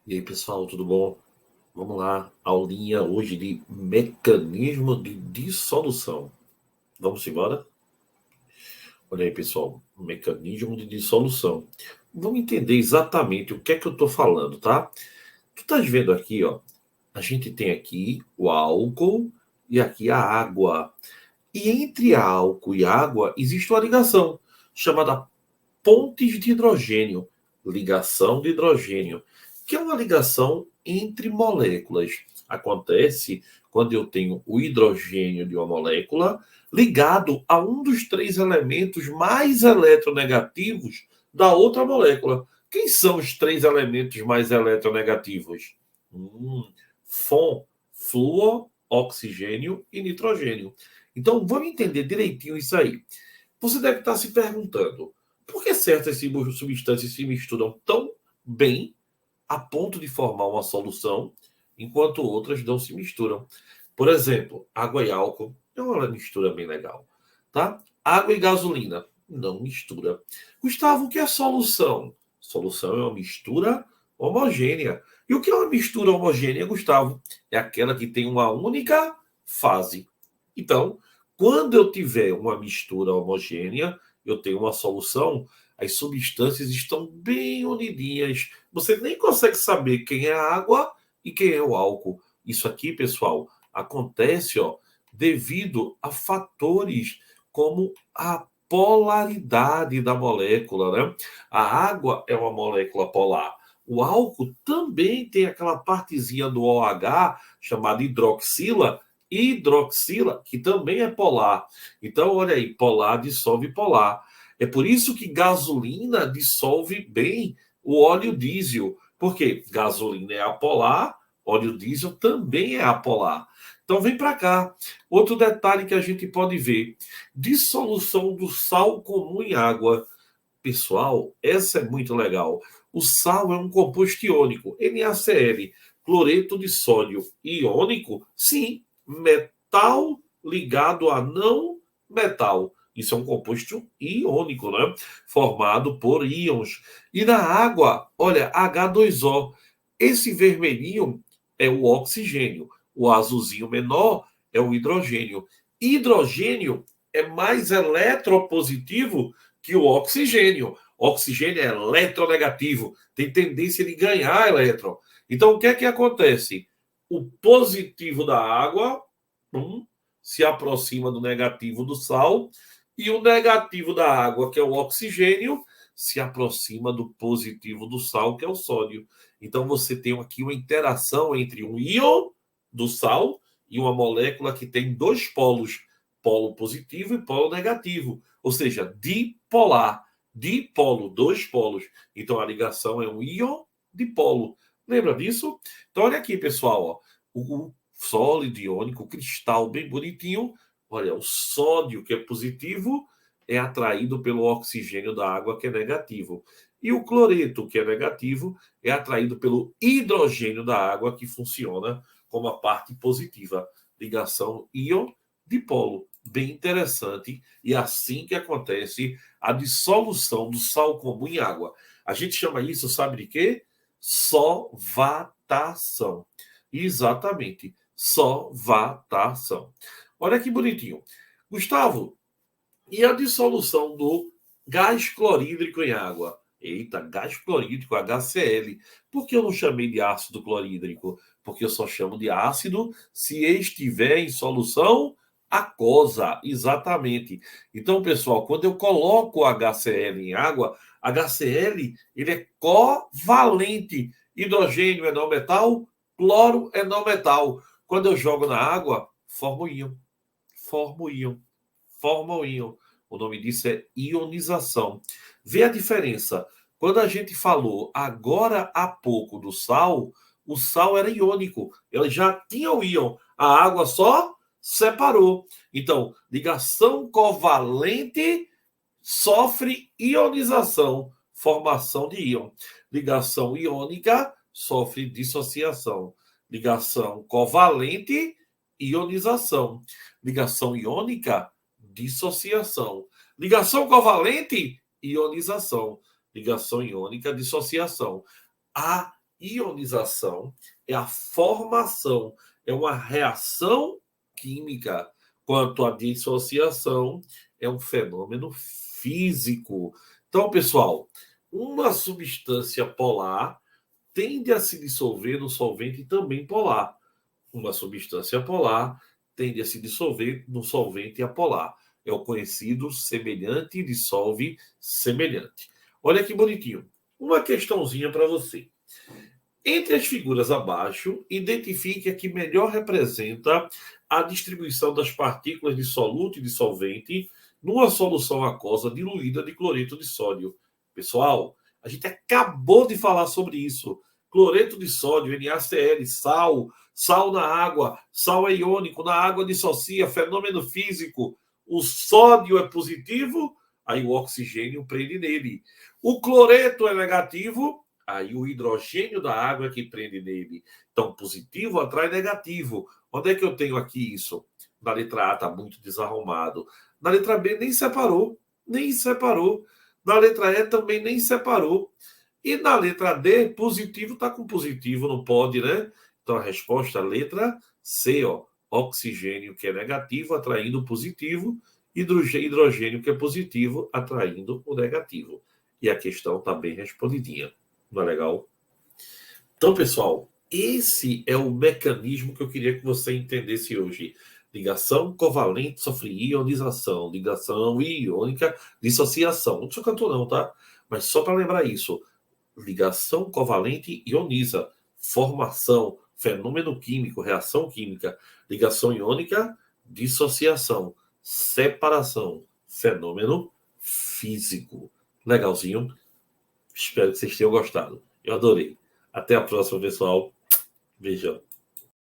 E aí, pessoal, tudo bom? Vamos lá, aulinha hoje de mecanismo de dissolução. Vamos embora? Olha aí, pessoal, mecanismo de dissolução. Vamos entender exatamente o que é que eu estou falando, tá? Tu estás vendo aqui, ó, a gente tem aqui o álcool e aqui a água. E entre álcool e água existe uma ligação chamada pontes de hidrogênio, ligação de hidrogênio, que é uma ligação entre moléculas. Acontece quando eu tenho o hidrogênio de uma molécula ligado a um dos três elementos mais eletronegativos da outra molécula. Quem são os três elementos mais eletronegativos? Fom, flúor, oxigênio e nitrogênio. Então, vamos entender direitinho isso aí. Você deve estar se perguntando: por que certas substâncias se misturam tão bem a ponto de formar uma solução, enquanto outras não se misturam? Por exemplo, água e álcool é uma mistura bem legal, tá? Água e gasolina não mistura. Gustavo, o que é solução? Solução é uma mistura homogênea. E o que é uma mistura homogênea, Gustavo? É aquela que tem uma única fase. Então, quando eu tiver uma mistura homogênea, eu tenho uma solução, as substâncias estão bem unidinhas. Você nem consegue saber quem é a água e quem é o álcool. Isso aqui, pessoal, acontece, ó, devido a fatores como a polaridade da molécula, né? A água é uma molécula polar. O álcool também tem aquela partezinha do OH chamada hidroxila, que também é polar. Então, olha aí, polar dissolve polar. É por isso que gasolina dissolve bem o óleo diesel. Porque gasolina é apolar, óleo diesel também é apolar. Então, vem para cá. Outro detalhe que a gente pode ver: dissolução do sal comum em água. Pessoal, essa é muito legal. O sal é um composto iônico, NaCl, cloreto de sódio iônico, sim, metal ligado a não metal. Isso é um composto iônico, né? Formado por íons. E na água, olha, H2O. Esse vermelhinho é o oxigênio. O azulzinho menor é o hidrogênio. Hidrogênio é mais eletropositivo que o oxigênio. O oxigênio é eletronegativo, tem tendência de ganhar elétron. Então, o que é que acontece? O positivo da água se aproxima do negativo do sal, e o negativo da água, que é o oxigênio, se aproxima do positivo do sal, que é o sódio. Então, você tem aqui uma interação entre um íon do sal e uma molécula que tem dois polos, polo positivo e polo negativo, ou seja, dipolar. Dipolo, dois polos. Então, a ligação é um íon dipolo. Lembra disso? Então, olha aqui, pessoal, ó, o sólido iônico, o cristal bem bonitinho. Olha, o sódio, que é positivo, é atraído pelo oxigênio da água, que é negativo. E o cloreto, que é negativo, é atraído pelo hidrogênio da água, que funciona como a parte positiva. Ligação íon-dipolo. Bem interessante. E é assim que acontece a dissolução do sal comum em água. A gente chama isso, sabe de quê? Solvatação. Exatamente. Solvatação. Olha que bonitinho. Gustavo, e a dissolução do gás clorídrico em água? Eita, gás clorídrico, HCl. Por que eu não chamei de ácido clorídrico? Porque eu só chamo de ácido se estiver em solução aquosa. Exatamente. Então, pessoal, quando eu coloco HCl em água, HCl ele é covalente. Hidrogênio é não metal, cloro é não metal. Quando eu jogo na água, forma o íon. Forma o íon. Forma o íon. O nome disso é ionização. Vê a diferença. Quando a gente falou agora há pouco do sal, o sal era iônico. Ele já tinha o íon. A água só separou. Então, ligação covalente sofre ionização, formação de íon. Ligação iônica sofre dissociação. Ligação covalente, ionização. Ligação iônica, dissociação. Ligação covalente, ionização. Ligação iônica, dissociação. A ionização é a formação, é uma reação química, quanto a dissociação é um fenômeno físico. Então, pessoal, uma substância polar tende a se dissolver no solvente também polar. Uma substância polar tende a se dissolver no solvente apolar. É o conhecido semelhante dissolve semelhante. Olha que bonitinho. Uma questãozinha para você. Entre as figuras abaixo, identifique a que melhor representa a distribuição das partículas de soluto e de solvente numa solução aquosa diluída de cloreto de sódio. Pessoal, a gente acabou de falar sobre isso. Cloreto de sódio, NaCl, sal, sal na água, sal é iônico, na água dissocia, fenômeno físico. O sódio é positivo, aí o oxigênio prende nele. O cloreto é negativo, aí o hidrogênio da água é que prende nele. Então, positivo atrai negativo. Onde é que eu tenho aqui isso? Na letra A está muito desarrumado. Na letra B nem separou. Nem separou. Na letra E também nem separou. E na letra D, positivo está com positivo, não pode, né? Então, a resposta, letra C, ó. Oxigênio, que é negativo, atraindo positivo. Hidrogênio, que é positivo, atraindo o negativo. E a questão está bem respondidinha. Não é legal? Então, pessoal, esse é o mecanismo que eu queria que você entendesse hoje. Ligação covalente sofre ionização. Ligação iônica, dissociação. Não sou cantor não, tá? Mas só para lembrar isso. Ligação covalente ioniza. Formação, fenômeno químico, reação química. Ligação iônica, dissociação. Separação, fenômeno físico. Legalzinho? Espero que vocês tenham gostado. Eu adorei. Até a próxima, pessoal. Beijão.